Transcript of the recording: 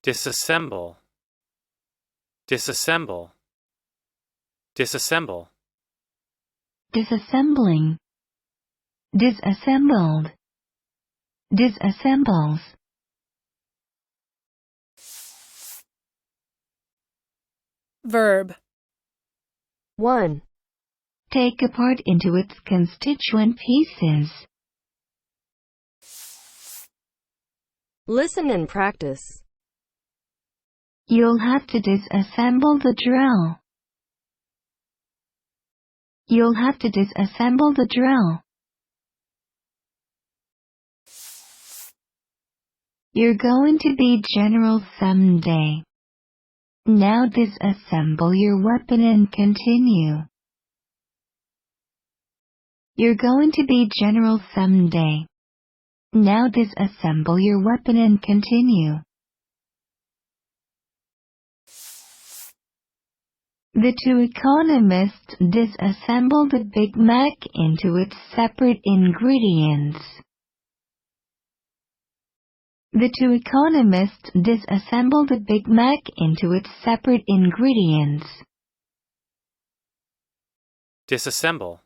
Disassemble. Disassemble. Disassemble. Disassembling. Disassembled. Disassembles. Verb. 1. Take apart into its constituent pieces. Listen and practice. You'll have to disassemble the drill. You'll have to disassemble the drill. You're going to be general someday. Now disassemble your weapon and continue. You're going to be general someday. Now disassemble your weapon and continue. The two economists disassembled the Big Mac into its separate ingredients. The two economists disassembled the Big Mac into its separate ingredients. Disassemble.